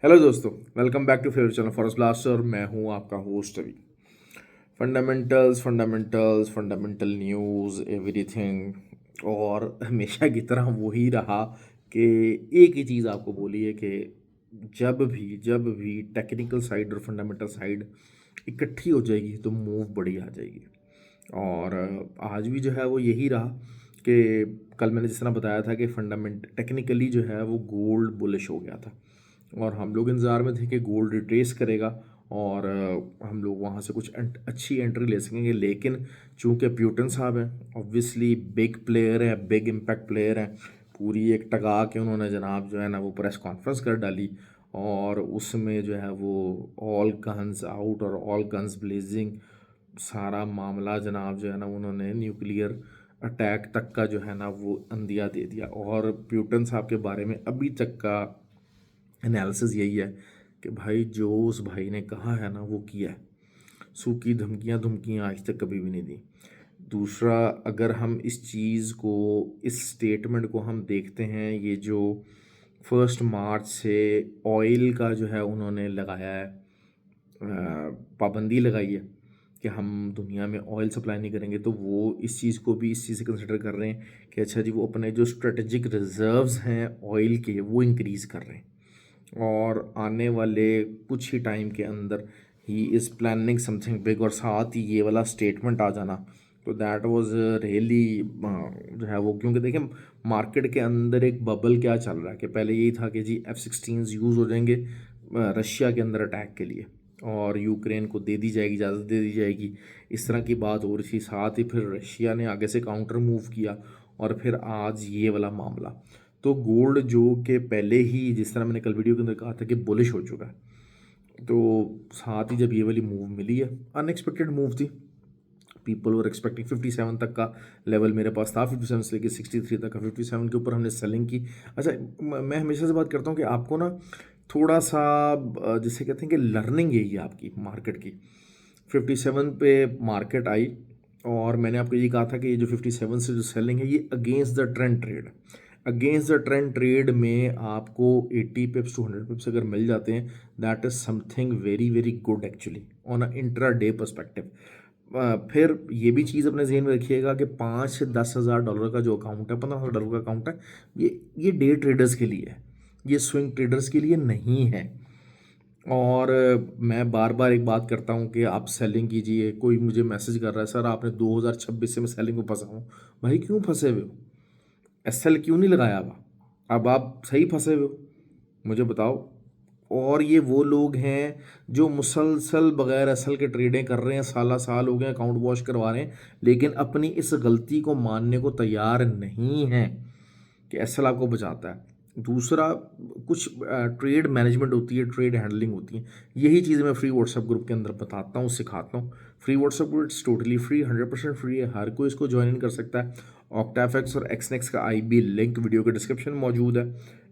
Hello दोस्तों, welcome back to favourite channel forest blaster. मैं हूं आपका होस्ट अभी। फंडामेंटल न्यूज़ एवरीथिंग, और हमेशा की तरह वही रहा कि एक ही चीज़ आपको बोली है कि जब भी टेक्निकल साइड और फंडामेंटल साइड इकट्ठी हो जाएगी तो मूव बड़ी आ जाएगी। और आज भी जो है वो यही रहा कि कल मैंने जिस तरह बताया था कि फंडामेंट टेक्निकली जो है वो गोल्ड बुलिश हो गया था और हम लोग इंतज़ार में थे कि गोल्ड रिट्रेस करेगा और हम लोग वहाँ से कुछ अच्छी एंट्री ले सकेंगे। लेकिन चूंकि प्यूटन साहब हैं, ऑब्वियसली बिग प्लेयर है, बिग इम्पैक्ट प्लेयर हैं, पूरी एक टगा के उन्होंने जनाब जो है ना वो प्रेस कॉन्फ्रेंस कर डाली और उसमें जो है वो ऑल गन्स आउट और ऑल गन्स ब्लेजिंग सारा मामला जनाब जो है ना उन्होंने न्यूक्लियर अटैक तक का जो है ना वो अंदिया दे दिया। और प्यूटन साहब के बारे में अभी तक का एनालिसिस यही है कि भाई जो उस भाई ने कहा है ना वो किया है। सूखी धमकियाँ धमकियाँ आज तक कभी भी नहीं दी। दूसरा, अगर हम इस चीज़ को, इस स्टेटमेंट को हम देखते हैं, ये जो 1 मार्च से ऑयल का जो है उन्होंने लगाया है, पाबंदी लगाई है कि हम दुनिया में ऑयल सप्लाई नहीं करेंगे, तो वो इस चीज़ को भी इस चीज़ से कंसिडर कर रहे हैं कि अच्छा जी वो अपने जो स्ट्रेटजिक रिजर्व्स हैं ऑयल के वो इंक्रीज़ कर रहे हैं और आने वाले कुछ ही टाइम के अंदर he is planning something big. और साथ ही ये वाला स्टेटमेंट आ जाना, तो दैट वाज रियली जो है वो, क्योंकि देखें मार्केट के अंदर एक बबल क्या चल रहा है कि पहले यही था कि जी F-16 यूज़ हो जाएंगे रशिया के अंदर अटैक के लिए और यूक्रेन को दे दी जाएगी, इजाज़त दे दी जाएगी, इस तरह की बात हो रही थी। साथ ही फिर रशिया ने आगे से काउंटर मूव किया और फिर आज ये वाला मामला। तो गोल्ड जो कि पहले ही, जिस तरह मैंने कल वीडियो के अंदर कहा था कि बुलिश हो चुका है, तो साथ ही जब ये वाली मूव मिली है, अनएक्सपेक्टेड मूव थी। पीपल वर एक्सपेक्टिंग 57 तक का लेवल मेरे पास था, 57 से लेकर 63 तक का, 57 के ऊपर हमने सेलिंग की। अच्छा, मैं हमेशा से बात करता हूँ कि आपको ना थोड़ा सा जिसे कहते हैं कि लर्निंग यही है आपकी मार्केट की। 57 पे मार्केट आई और मैंने आपको ये कहा था कि ये जो 57 से जो सेलिंग है ये against the trend trade, against the trend trade में आपको 80 पिप्स टू 100 पिप्स अगर मिल जाते हैं, that is something very very good actually on a intra day perspective. फिर ये भी चीज़ अपने जहन में रखिएगा कि 5 से 10 हज़ार डॉलर का जो अकाउंट है, 15 हज़ार डॉलर का अकाउंट है, ये डे ट्रेडर्स के लिए है, ये स्विंग ट्रेडर्स के लिए नहीं है। और मैं बार बार एक बात करता हूँ कि आप सेलिंग कीजिए। कोई मुझे मैसेज कर रहा है, सर आपने 2026 से मैं सेलिंग में फंसा हूँ। भाई क्यों फंसे हुए हो? एसएल क्यों नहीं लगाया? अब आप सही फंसे हुए हो, मुझे बताओ। और ये वो लोग हैं जो मुसलसल बगैर असल के ट्रेडें कर रहे हैं, साला साल हो गए अकाउंट वॉश करवा रहे हैं, लेकिन अपनी इस गलती को मानने को तैयार नहीं हैं कि एसएल आपको बचाता है। दूसरा, कुछ ट्रेड मैनेजमेंट होती है, ट्रेड हैंडलिंग होती है, यही चीज़ें मैं फ्री व्हाट्सएप ग्रुप के अंदर बताता हूँ, सिखाता हूँ। Free WhatsApp group it's totally free, 100% free है, हर कोई इसको ज्वाइन इन कर सकता है। ऑक्टाफेक्स और एक्सनेक्स का IB लिंक वीडियो के डिस्क्रिप्शन में मौजूद है।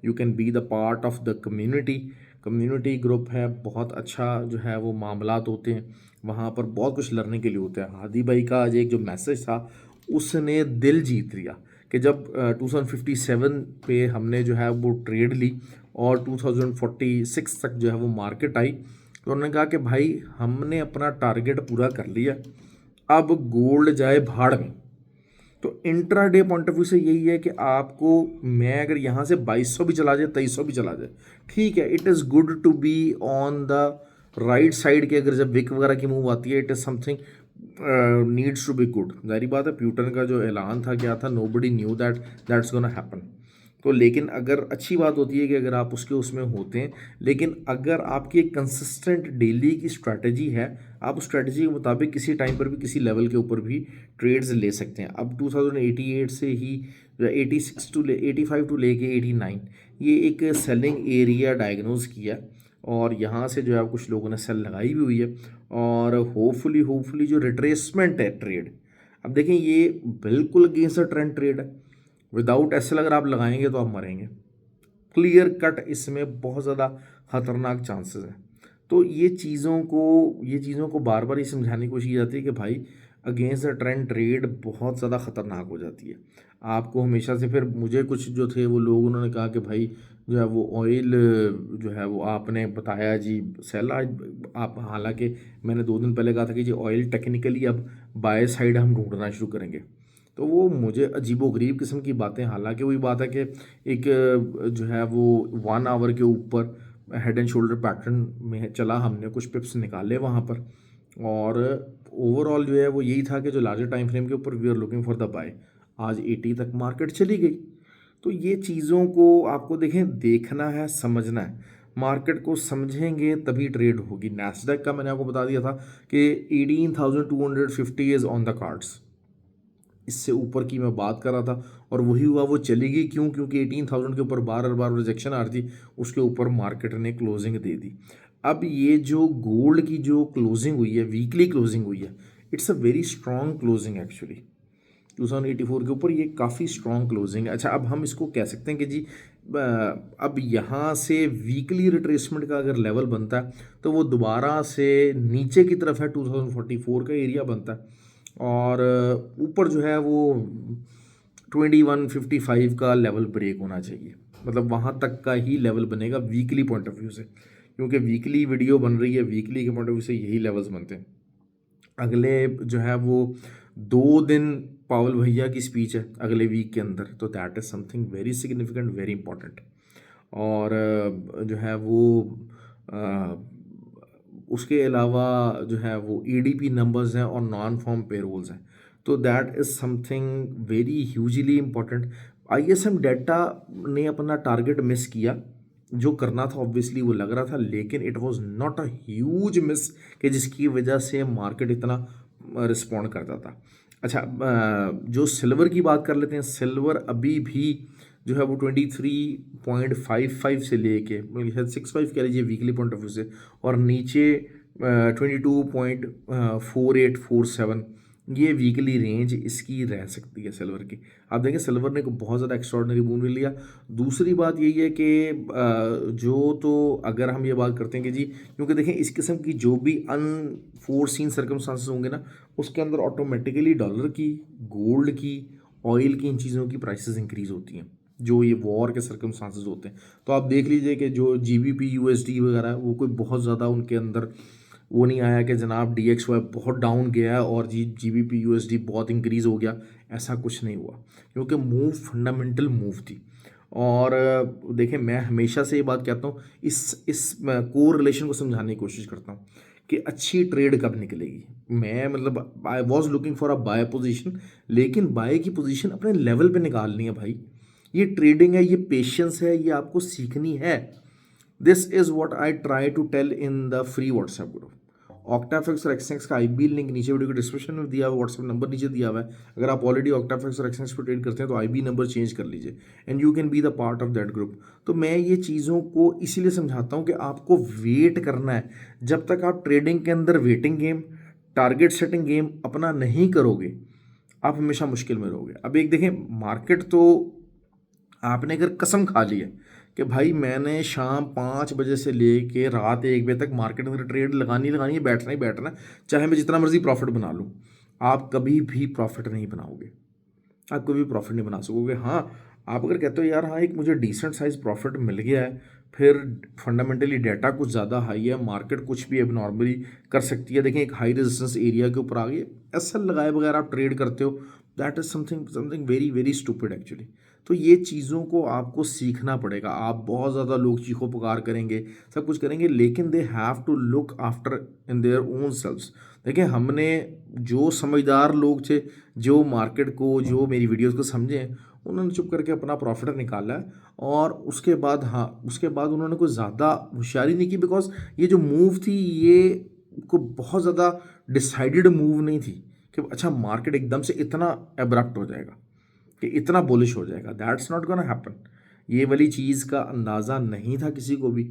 You can be the part of the community. Community group है, बहुत अच्छा जो है वो मामलात होते हैं वहाँ पर, बहुत कुछ लर्निंग के लिए होता है। हादी भाई का आज एक जो मैसेज था उसने दिल जीत लिया कि जब 2057 पे हमने जो है वो ट्रेड ली और 2046 तक जो है वो मार्केट आई, तो उन्होंने कहा कि भाई हमने अपना टारगेट पूरा कर लिया, अब गोल्ड जाए भाड़ में। तो intra day point of view से यही है कि आपको, मैं अगर यहाँ से 2200 भी चला जाए, 2300 भी चला जाए, ठीक है, it is good to be on the right side के। अगर जब विक वगैरह की मूव आती है, it is something needs to be good. जारी बात है, प्यूटन का जो ऐलान था क्या था, nobody knew that's gonna happen. तो लेकिन अगर अच्छी बात होती है कि अगर आप उसके उसमें होते हैं, लेकिन अगर आपकी एक कंसिस्टेंट डेली की स्ट्रैटेजी है, आप उस स्ट्रैटेजी के मुताबिक किसी टाइम पर भी किसी लेवल के ऊपर भी ट्रेड्स ले सकते हैं। अब 2088 से ही 86 टू 85 टू लेके 89 ये एक सेलिंग एरिया डायग्नोज किया और यहाँ से जो है कुछ लोगों ने सेल लगाई भी हुई है और होपफुली जो रिट्रेसमेंट है ट्रेड, अब देखें ये बिल्कुल अगेंस्ट द ट्रेंड ट्रेड है। विदाउट एसएल अगर आप लगाएंगे तो आप मरेंगे, क्लियर कट, इसमें बहुत ज़्यादा खतरनाक चांसेस हैं। तो ये चीज़ों को बार बार ये समझाने की कोशिश की जाती है कि भाई अगेंस्ट द ट्रेंड ट्रेड बहुत ज़्यादा खतरनाक हो जाती है। आपको हमेशा से, फिर मुझे कुछ जो थे वो लोग उन्होंने कहा कि भाई जो है वो ऑयल जो है वो आपने बताया जी सेल। आज आप, हालांकि मैंने 2 दिन पहले कहा था कि जी ऑयल टेक्निकली अब बाय साइड हम ढूंढना शुरू करेंगे, तो वो मुझे अजीबोगरीब किस्म की बातें। हालांकि वही बात है कि एक जो है वो 1 आवर के ऊपर हेड एंड शोल्डर पैटर्न में चला, हमने कुछ पिप्स निकाले वहाँ पर, और ओवरऑल जो है वो यही था कि जो लार्जर टाइम फ्रेम के ऊपर we are looking for the buy. आज 80 तक मार्केट चली गई। तो ये चीज़ों को आपको देखें, देखना है, समझना है। मार्केट को समझेंगे तभी ट्रेड होगी। नैस्डैक का मैंने आपको बता दिया था कि 18,250 इज़ ऑन द कार्ड्स। इससे ऊपर की मैं बात कर रहा था और वही हुआ, वो चली गई। क्यों? क्योंकि 18,000 के ऊपर बार बार रिजेक्शन आ रही थी, उसके ऊपर मार्केट ने क्लोजिंग दे दी। अब ये जो गोल्ड की जो क्लोजिंग हुई है, वीकली क्लोजिंग हुई है, it's a very strong closing actually. 2084 के ऊपर ये काफ़ी स्ट्रॉन्ग क्लोजिंग है। अच्छा, अब हम इसको कह सकते हैं कि जी अब यहाँ से वीकली रिट्रेसमेंट का अगर लेवल बनता है तो वो दोबारा से नीचे की तरफ है, 2044 का एरिया बनता है, और ऊपर जो है वो 2155 का लेवल ब्रेक होना चाहिए। मतलब वहाँ तक का ही लेवल बनेगा वीकली पॉइंट ऑफ व्यू से, क्योंकि वीकली वीडियो बन रही है, वीकली के पॉइंट ऑफ व्यू से यही लेवल्स बनते हैं। अगले जो है वो 2 दिन पावल भैया की स्पीच है अगले वीक के अंदर, तो that is something very significant, very important. और जो है वो अ, उसके अलावा जो है वो ईडीपी नंबर्स हैं और नॉन फॉर्म पेरोल्स हैं, तो that is something very hugely important. ISM data ने अपना टारगेट मिस किया, जो करना था ऑब्वियसली वो लग रहा था, लेकिन it was not a huge miss कि जिसकी वजह से मार्केट इतना रिस्पॉन्ड करता था। अच्छा, जो सिल्वर की बात कर लेते हैं। सिल्वर अभी भी जो है वो 23.55 से लेके, मतलब शायद 65 कह लीजिए वीकली पॉइंट ऑफ व्यू से, और नीचे 22.4847, ये वीकली रेंज इसकी रह सकती है सिल्वर की। आप देखें सिल्वर ने बहुत ज़्यादा एक्स्ट्रॉर्डनरी मूव ले लिया। दूसरी बात यही है कि जो, तो अगर हम ये बात करते हैं कि जी, क्योंकि देखें इस किस्म की जो भी अनफोर्सिन सर्कमस्टांसेस होंगे ना, उसके अंदर ऑटोमेटिकली डॉलर की, गोल्ड की, ऑयल की, इन चीज़ों की प्राइसेस इंक्रीज होती हैं, जो ये वॉर के सर्कमस्टांसेस होते हैं। तो आप देख लीजिए कि जो जीबीपी यूएसडी वगैरह, वो कोई बहुत ज़्यादा उनके अंदर वो नहीं आया कि जनाब DXY बहुत डाउन गया है और जीबीपी यूएसडी बहुत इंक्रीज़ हो गया। ऐसा कुछ नहीं हुआ, क्योंकि मूव फंडामेंटल मूव थी। और देखें, मैं हमेशा से ये बात कहता हूँ, इस कोर रिलेशन को समझाने की कोशिश करता हूँ कि अच्छी ट्रेड कब निकलेगी। मैं मतलब I was looking for a buy position, लेकिन बाय की पोजीशन अपने लेवल पे निकालनी है भाई। ये ट्रेडिंग है, ये पेशेंस है, ये आपको सीखनी है। This is what I try to tell in the free WhatsApp group. OctaFX और एक्सचेंज का आईबी लिंक नीचे वीडियो के डिस्क्रिप्शन में दिया हुआ, व्हाट्सएप नंबर नीचे दिया हुआ है। अगर आप ऑलरेडी ऑक्टाफिक्स और एक्सचेंज पर ट्रेड करते हैं तो आईबी नंबर चेंज कर लीजिए, and you can be the part of that group. तो मैं ये चीज़ों को इसीलिए समझाता हूँ कि आपको वेट करना है। जब तक आप ट्रेडिंग के अंदर waiting game, target setting game अपना नहीं करोगे, आप हमेशा मुश्किल में रहोगे। अब एक देखें, मार्केट तो आपने अगर कसम खा ली है कि भाई मैंने शाम 5 बजे से लेके रात 1 बजे तक मार्केट में ट्रेड लगानी लगानी है, बैठना ही बैठना है, चाहे मैं जितना मर्जी प्रॉफिट बना लूँ, आप कभी भी प्रॉफिट नहीं बनाओगे। आप कभी भी प्रॉफिट नहीं बना सकोगे। हाँ, आप अगर कहते हो यार हाँ एक मुझे डिसेंट साइज प्रॉफिट मिल गया है, फिर फंडामेंटली डाटा कुछ ज़्यादा हाई है, मार्केट कुछ भी अब नॉर्मली कर सकती है, देखें एक हाई रेजिस्टेंस एरिया के ऊपर आ गई, एसएल लगाए बगैर आप ट्रेड करते हो, that is something something very very stupid actually. तो ये चीज़ों को आपको सीखना पड़ेगा। आप बहुत ज़्यादा लोग चीखो पुकार करेंगे, सब कुछ करेंगे, लेकिन they have to look after in their own selves. देखिए, हमने जो समझदार लोग थे, जो मार्केट को, जो मेरी वीडियोस को समझे, उन्होंने चुप करके अपना प्रॉफिट निकाला है। और उसके बाद, हाँ, उसके बाद उन्होंने कोई ज़्यादा होशियारी नहीं की, बिकॉज ये जो मूव थी ये को बहुत ज़्यादा डिसाइडेड मूव नहीं थी कि अच्छा मार्केट एकदम से इतना एब्रप्ट हो जाएगा, कि इतना बुलिश हो जाएगा। That's not gonna happen. ये वाली चीज़ का अंदाज़ा नहीं था किसी को भी।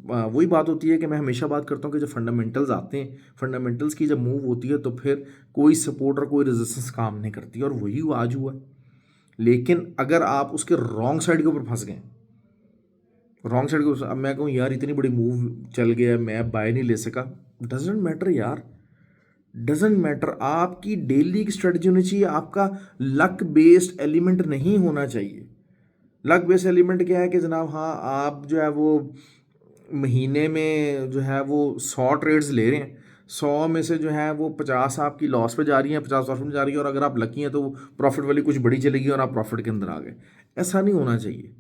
वही बात होती है कि मैं हमेशा बात करता हूँ कि जब फंडामेंटल्स आते हैं, फंडामेंटल्स की जब मूव होती है, तो फिर कोई सपोर्ट और कोई रेजिस्टेंस काम नहीं करती, और वही आज हुआ। लेकिन अगर आप उसके रॉन्ग साइड के ऊपर फंस गए, रॉन्ग साइड के ऊपर, अब मैं कहूँ यार इतनी बड़ी मूव चल गया, मैं बाय नहीं ले सका, डजेंट मैटर यार, डजेंट मैटर। आपकी डेली की स्ट्रेटजी होनी चाहिए, आपका लक बेस्ड एलिमेंट नहीं होना चाहिए। लक बेस एलिमेंट क्या है कि जनाब हाँ आप जो है वो महीने में जो है वो 100 ट्रेड्स ले रहे हैं, 100 में से जो है वो 50 आपकी लॉस पे जा रही हैं, 50 प्रॉफिट में जा रही है, और अगर आप लकी हैं तो प्रॉफिट वाली कुछ बड़ी चलेगी और आप प्रॉफिट के अंदर आ गए। ऐसा नहीं होना चाहिए।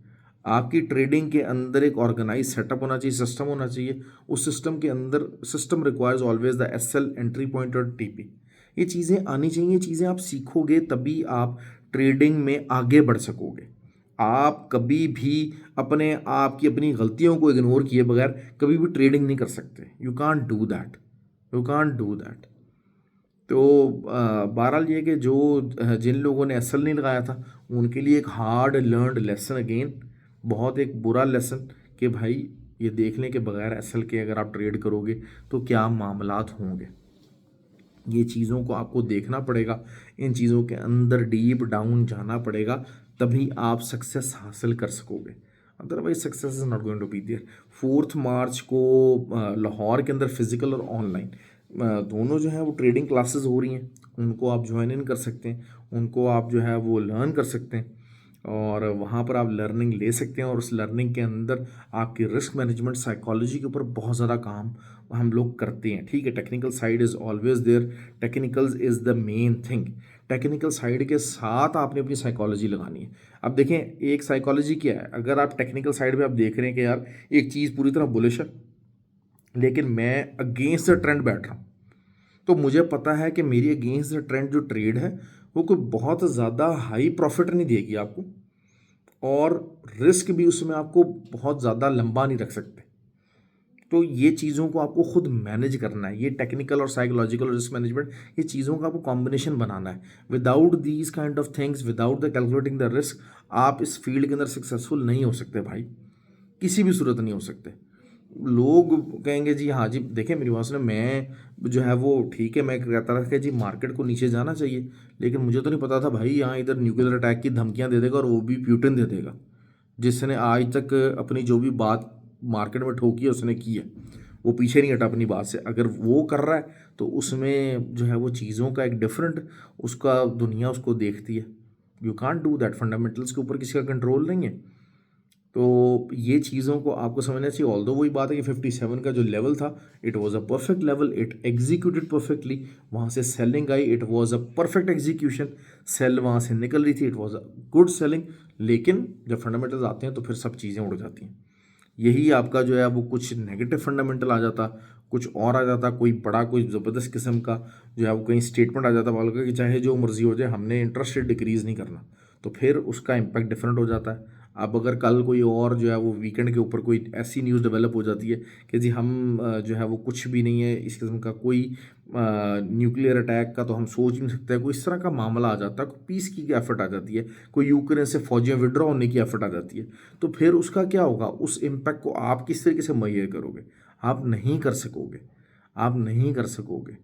आपकी ट्रेडिंग के अंदर एक ऑर्गेनाइज सेटअप होना चाहिए, सिस्टम होना चाहिए। उस सिस्टम के अंदर system requires always the SL, entry point और टीपी। ये चीज़ें आनी चाहिए, ये चीज़ें आप सीखोगे तभी आप ट्रेडिंग में आगे बढ़ सकोगे। आप कभी भी अपने आप की अपनी गलतियों को इग्नोर किए बगैर कभी भी ट्रेडिंग नहीं कर सकते। You can't do that, you can't do that. तो बहरहाल ये कि जो जिन लोगों ने एसल नहीं लगाया था उनके लिए एक हार्ड लर्नड लेसन अगेन, बहुत एक बुरा लेसन कि भाई ये देखने के बगैर एसल के अगर आप ट्रेड करोगे तो क्या मामलात होंगे। ये चीज़ों को आपको देखना पड़ेगा, इन चीज़ों के अंदर डीप डाउन जाना पड़ेगा, तभी आप सक्सेस हासिल कर सकोगे। Otherwise success is not going to be there. 4 मार्च को लाहौर के अंदर फिजिकल और ऑनलाइन दोनों जो है वो ट्रेडिंग क्लासेस हो रही हैं, उनको आप ज्वाइन इन कर सकते हैं, उनको आप जो है वो लर्न कर सकते हैं, और वहाँ पर आप लर्निंग ले सकते हैं। और उस लर्निंग के अंदर आपकी रिस्क मैनेजमेंट साइकोलॉजी के ऊपर बहुत ज़्यादा काम हम लोग करते हैं। ठीक है, technical side is always there, technicals is the main thing. Technical side के साथ आपने अपनी साइकोलॉजी लगानी है। अब देखें, एक साइकोलॉजी क्या है, अगर आप टेक्निकल साइड पे आप देख रहे हैं कि यार एक चीज़ पूरी तरह बुलिश है लेकिन मैं अगेंस्ट द ट्रेंड बैठ रहा हूँ, तो मुझे पता है कि मेरी अगेंस्ट द ट्रेंड जो ट्रेड है वो कोई बहुत ज़्यादा हाई प्रॉफिट नहीं देगी आपको, और रिस्क भी उसमें आपको बहुत ज़्यादा लंबा नहीं रख सकते। तो ये चीज़ों को आपको खुद मैनेज करना है। ये टेक्निकल और साइकोलॉजिकल रिस्क मैनेजमेंट, ये चीज़ों का आपको कॉम्बिनेशन बनाना है। Without these kind of things, without the calculating the risk, आप इस फील्ड के अंदर सक्सेसफुल नहीं हो सकते भाई, किसी भी सूरत नहीं हो सकते। लोग कहेंगे जी हाँ जी, देखें मेरी बात सुने, मैं जो है वो ठीक है, मैं कहता था कि जी मार्केट को नीचे जाना चाहिए, लेकिन मुझे तो नहीं पता था भाई यहाँ इधर न्यूक्लियर अटैक की धमकियाँ दे देगा, और वो भी प्यूटिन दे देगा, जिसने आज तक अपनी जो भी बात मार्केट में ठोकी है उसने की है, वो पीछे नहीं हटा अपनी बात से। अगर वो कर रहा है तो उसमें जो है वो चीज़ों का एक डिफरेंट उसका दुनिया उसको देखती है। You can't do that, fundamentals के ऊपर किसी का कंट्रोल नहीं है। तो ये चीज़ों को आपको समझना चाहिए। ऑल्दो वही बात है कि 57 का जो लेवल था, it was a perfect level, it executed perfectly. वहाँ से सेलिंग आई, it was a perfect execution, sell वहाँ से निकल रही थी, it was a good selling. लेकिन जब फंडामेंटल्स आते हैं तो फिर सब चीज़ें उड़ जाती हैं। यही आपका जो है वो कुछ नेगेटिव फंडामेंटल आ जाता, कुछ और आ जाता, कोई बड़ा कोई ज़बरदस्त किस्म का जो है वो कहीं स्टेटमेंट आ जाता वालों का कि चाहे जो मर्जी हो जाए हमने इंटरेस्ट रेट डिक्रीज़ नहीं करना, तो फिर उसका इम्पैक्ट डिफरेंट हो जाता है। अब अगर कल कोई और जो है वो वीकेंड के ऊपर कोई ऐसी न्यूज़ डेवलप हो जाती है कि जी हम जो है वो कुछ भी नहीं है इस किस्म का, कोई न्यूक्लियर अटैक का तो हम सोच भी नहीं सकते, कोई इस तरह का मामला आ जाता है, कोई पीस की एफर्ट आ जाती है, कोई यूक्रेन से फौजियाँ विड्रॉ होने की एफर्ट आ जाती है, तो फिर उसका क्या होगा, उस इम्पैक्ट को आप किस तरीके से मुहैया करोगे। आप नहीं कर सकोगे, आप नहीं कर सकोगे।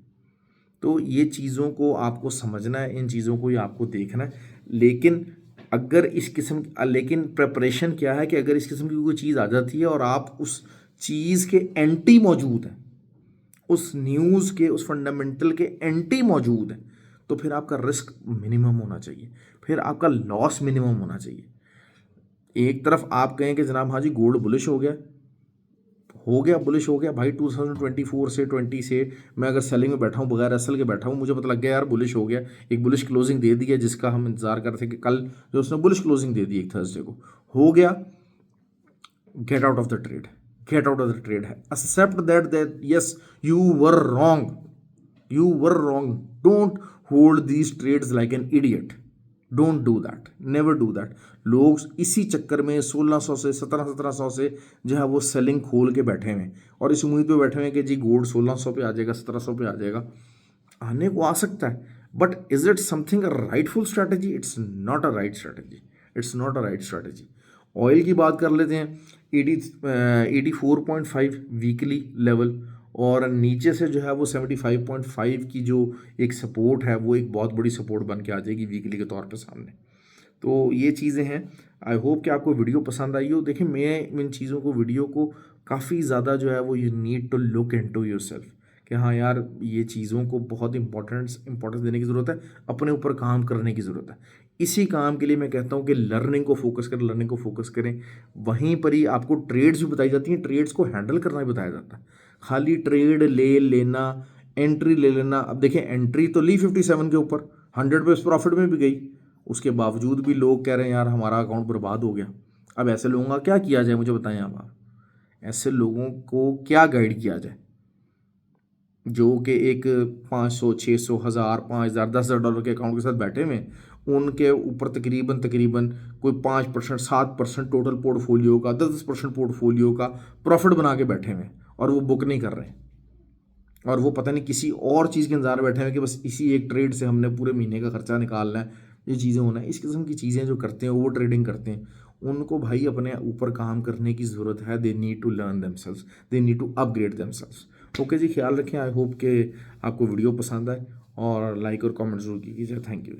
तो ये चीज़ों को आपको समझना है, इन चीज़ों को ही आपको देखना है। लेकिन अगर इस किस्म लेकिन प्रिपरेशन क्या है कि अगर इस किस्म की कोई चीज़ आ जाती है और आप उस चीज़ के एंटी मौजूद हैं, उस न्यूज़ के उस फंडामेंटल के एंटी मौजूद हैं, तो फिर आपका रिस्क मिनिमम होना चाहिए, फिर आपका लॉस मिनिमम होना चाहिए। एक तरफ आप कहें कि जनाब हाँ जी गोल्ड बुलिश हो गया बुलिश हो गया भाई, 2024 से 20 से मैं अगर सेलिंग में बैठा हूँ, बगैर एसल के बैठा हूँ, मुझे पता लग गया यार बुलिश हो गया, एक बुलिश क्लोजिंग दे दी है जिसका हम इंतजार कर रहे थे कि कल जो उसने बुलिश क्लोजिंग दे दी एक थर्सडे को, हो गया, get out of the trade, get out of the trade है, except that yes you were wrong, you were wrong, don't hold these trades like an idiot, don't do that, never do that. लोग इसी चक्कर में 1600 से 1700 से जो है वो सेलिंग खोल के बैठे हुए हैं, और इस उम्मीद पे बैठे हुए हैं कि जी गोल्ड 1600 पे आ जाएगा, 1700 पे आ जाएगा। आने को आ सकता है, but is it something a rightful strategy? It's not a right strategy, it's not a right strategy. Oil की बात कर लेते हैं, 84.5 वीकली लेवल, और नीचे से जो है वो 75.5 की जो एक सपोर्ट है वो एक बहुत बड़ी सपोर्ट बन के आ जाएगी वीकली के तौर पे सामने। तो ये चीज़ें हैं। आई होप कि आपको वीडियो पसंद आई हो। देखिए मैं इन चीज़ों को वीडियो को काफ़ी ज़्यादा जो है वो you need to look into yourself कि हाँ यार ये चीज़ों को बहुत इंपॉर्टेंस देने की ज़रूरत है, अपने ऊपर काम करने की ज़रूरत है। इसी काम के लिए मैं कहता हूँ कि लर्निंग को फोकस करें, लर्निंग को फोकस करें। वहीं पर ही आपको ट्रेड्स भी बताई जाती हैं, ट्रेड्स को हैंडल करना भी बताया जाता है। खाली ट्रेड ले लेना, एंट्री ले लेना। अब देखिए, एंट्री तो ली 57 के ऊपर, 100 पे प्रॉफिट में भी गई, उसके बावजूद भी लोग कह रहे हैं यार हमारा अकाउंट बर्बाद हो गया। अब ऐसे लोगों का क्या किया जाए, मुझे बताएं आप ऐसे लोगों को क्या गाइड किया जाए जो कि एक 500 600 हज़ार 5,000 $10,000 के अकाउंट के साथ बैठे हुए हैं, उनके ऊपर तकरीबन तकरीबन कोई 5% 7% टोटल पोर्टफोलियो का, 10% पोर्टफोलियो का प्रॉफिट बना के बैठे हुए हैं और वो बुक नहीं कर रहे हैं। और वो पता नहीं किसी और चीज़ के इंतजार में बैठे हुए हैं कि बस इसी एक ट्रेड से हमने पूरे महीने का खर्चा निकालना है, ये चीज़ें होना है। इस किस्म की चीज़ें जो करते हैं, ओवर ट्रेडिंग करते हैं, उनको भाई अपने ऊपर काम करने की ज़रूरत है। They need to learn themselves, they need to upgrade themselves. Okay ji, ख्याल रखें। आई होप कि आपको वीडियो पसंद आए और लाइक और कमेंट ज़रूर कीजिए। Thank you.